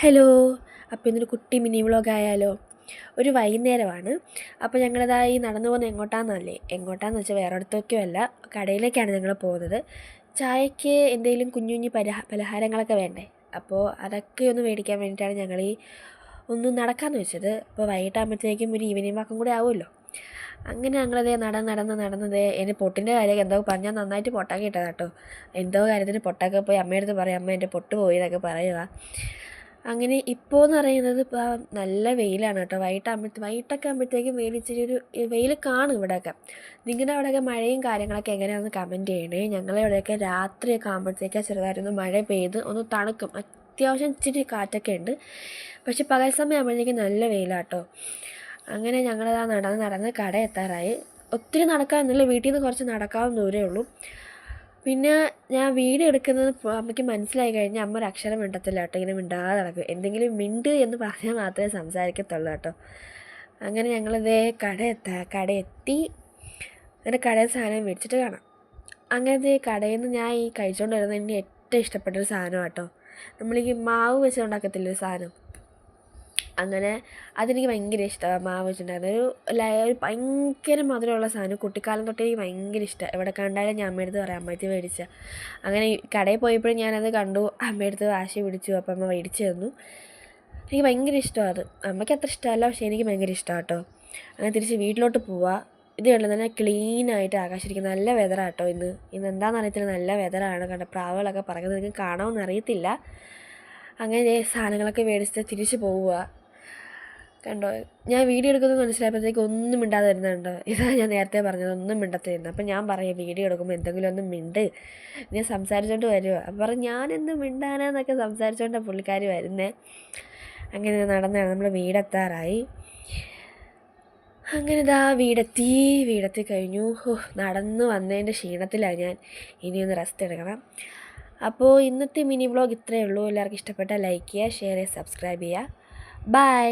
Hello. അപ്പോൾ ഇന്നൊരു കുട്ടി മിനി വ്ളോഗ് ആയാലോ? ഒരു വൈകുന്നേരമാണ്. അപ്പോൾ ഞങ്ങളിതാ ഈ നടന്നു പോകുന്നത് എങ്ങോട്ടാണെന്ന് വെച്ചാൽ വേറെ അടുത്തൊക്കെയോ അല്ല, കടയിലേക്കാണ് ഞങ്ങൾ പോകുന്നത്. ചായയ്ക്ക് എന്തെങ്കിലും കുഞ്ഞു കുഞ്ഞു പലഹാരങ്ങളൊക്കെ വേണ്ടേ, അപ്പോൾ അതൊക്കെ ഒന്ന് മേടിക്കാൻ വേണ്ടിയിട്ടാണ് ഒന്ന് നടക്കാമെന്ന് വെച്ചത്. അപ്പോൾ വൈകിട്ടാകുമ്പോഴത്തേക്കും ഒരു ഈവനിങ് വാക്കും കൂടെ ആവുമല്ലോ. അങ്ങനെ ഞങ്ങളതേ നടന്നത് എൻ്റെ പൊട്ടിൻ്റെ കാര്യം എന്തോ പറഞ്ഞാൽ നന്നായിട്ട് പൊട്ടാക്കി ഇട്ടതാണ് കേട്ടോ. എന്തോ കാര്യത്തിന് പൊട്ടൊക്കെ പോയി അമ്മയുടെ അടുത്ത് പറയും, അമ്മ എൻ്റെ പൊട്ട് പോയി എന്നൊക്കെ പറയുക. അങ്ങനെ ഇപ്പോൾ എന്ന് പറയുന്നത് ഇപ്പോൾ നല്ല വെയിലാണ് കേട്ടോ. വൈകിട്ടൊക്കെ ആകുമ്പോഴത്തേക്കും വെയിൽ ഇച്ചിരി വെയിൽ കാണും ഇവിടെയൊക്കെ. നിങ്ങളുടെ അവിടെയൊക്കെ മഴയും കാര്യങ്ങളൊക്കെ എങ്ങനെയാണെന്ന് കമൻറ്റ് ചെയ്യണേ. ഞങ്ങളെ ഇവിടെയൊക്കെ രാത്രിയൊക്കെ ആകുമ്പോഴത്തേക്ക് ചെറുതായിട്ടൊന്ന് മഴ പെയ്ത് ഒന്ന് തണുക്കും. അത്യാവശ്യം ഇച്ചിരി കാറ്റൊക്കെ ഉണ്ട്. പക്ഷെ പകൽ സമയം ആകുമ്പോഴത്തേക്കും നല്ല വെയിലാട്ടോ. അങ്ങനെ ഞങ്ങളതാ നടന്ന് കട എത്താറായി. ഒത്തിരി നടക്കാനൊന്നുമില്ല, വീട്ടിൽ നിന്ന് കുറച്ച് നടക്കാവുന്ന ദൂരമേ ഉള്ളൂ. പിന്നെ ഞാൻ വീഡിയോ എടുക്കുന്നത് അമ്മയ്ക്ക് മനസ്സിലായി കഴിഞ്ഞാൽ അമ്മ ഒരു അക്ഷരം മിണ്ടത്തില്ല കേട്ടോ. ഇങ്ങനെ മിണ്ടാതെ നടക്കും. എന്തെങ്കിലും മിണ്ട് എന്ന് പറഞ്ഞാൽ മാത്രമേ സംസാരിക്കത്തുള്ളൂ കേട്ടോ. അങ്ങനെ ഞങ്ങളിതേ കടയെത്തി. അങ്ങനെ കടയിൽ സാധനം മേടിച്ചിട്ട് കാണാം. അങ്ങനത്തെ കടയിൽ നിന്ന് ഞാൻ ഈ കഴിച്ചുകൊണ്ട് വരുന്നത് എനിക്ക് ഏറ്റവും ഇഷ്ടപ്പെട്ടൊരു സാധനം കേട്ടോ. നമ്മളീ മാവ് വെച്ച് ഉണ്ടാക്കത്തില്ല ഒരു സാധനം, അങ്ങനെ അതെനിക്ക് ഭയങ്കര ഇഷ്ടമാണ്. മാവ് വെച്ചിട്ടുണ്ടായിരുന്നത് ഒരു ഭയങ്കര മധുരമുള്ള സാധനം. കുട്ടിക്കാലം തൊട്ടേ എനിക്ക് ഭയങ്കര ഇഷ്ടമാണ്. എവിടെ കണ്ടാലും ഞാൻ അമ്മയടുത്ത് പറയാം, അമ്മയടുത്ത് മേടിച്ച. അങ്ങനെ കടയിൽ പോയപ്പോഴും ഞാനത് കണ്ടു, അമ്മയടുത്ത് വാശി പിടിച്ചു. അപ്പം അമ്മ മേടിച്ച് തന്നു. എനിക്ക് ഭയങ്കര ഇഷ്ടമാണ് അത്. അമ്മയ്ക്ക് അത്ര ഇഷ്ടമല്ല, പക്ഷേ എനിക്ക് ഭയങ്കര ഇഷ്ടമാണ് കേട്ടോ. അങ്ങനെ തിരിച്ച് വീട്ടിലോട്ട് പോവുക. ഇത് കണ്ടു തന്നെ ക്ലീനായിട്ട് ആകാശിരിക്കും. നല്ല വെതറാണ് കേട്ടോ ഇന്ന് എന്താണെന്ന് അറിയത്തില്ല, നല്ല വെതറാണ്. കണ്ട പ്രാവുകളൊക്കെ പറയുന്നത് നിങ്ങൾക്ക് കാണാമെന്ന് അറിയത്തില്ല. അങ്ങനെ സാധനങ്ങളൊക്കെ മേടിച്ചിട്ട് തിരിച്ച് പോവുക. കണ്ടോ, ഞാൻ വീഡിയോ എടുക്കുന്നത് മനസ്സിലായപ്പോഴത്തേക്ക് ഒന്നും മിണ്ടാതെ വരുന്നുണ്ടോ. ഇതാണ് ഞാൻ നേരത്തെ പറഞ്ഞത്, ഒന്നും മിണ്ടത്തിരുന്നു. അപ്പം ഞാൻ പറയാം, വീഡിയോ എടുക്കുമ്പോൾ എന്തെങ്കിലും ഒന്ന് മിണ്ട്, ഞാൻ സംസാരിച്ചുകൊണ്ട് വരുമോ. അപ്പം പറഞ്ഞ് ഞാനെന്ത് മിണ്ടാനാന്നൊക്കെ സംസാരിച്ചുകൊണ്ടാണ് പുള്ളിക്കാർ വരുന്നത്. അങ്ങനെ നടന്നാണ് നമ്മൾ വീടെത്താറായി. അങ്ങനെ ഇതാ വീടെത്തി കഴിഞ്ഞു. നടന്ന് വന്നതിൻ്റെ ക്ഷീണത്തിലാണ് ഞാൻ. ഇനിയൊന്ന് റെസ്റ്റ് എടുക്കണം. അപ്പോൾ ഇന്നത്തെ മിനി വ്ളോഗ് ഇത്രയേ ഉള്ളൂ. എല്ലാവർക്കും ഇഷ്ടപ്പെട്ടാൽ ലൈക്ക് ചെയ്യുക, ഷെയർ ചെയ്യുക, സബ്സ്ക്രൈബ് ചെയ്യുക. ബൈ.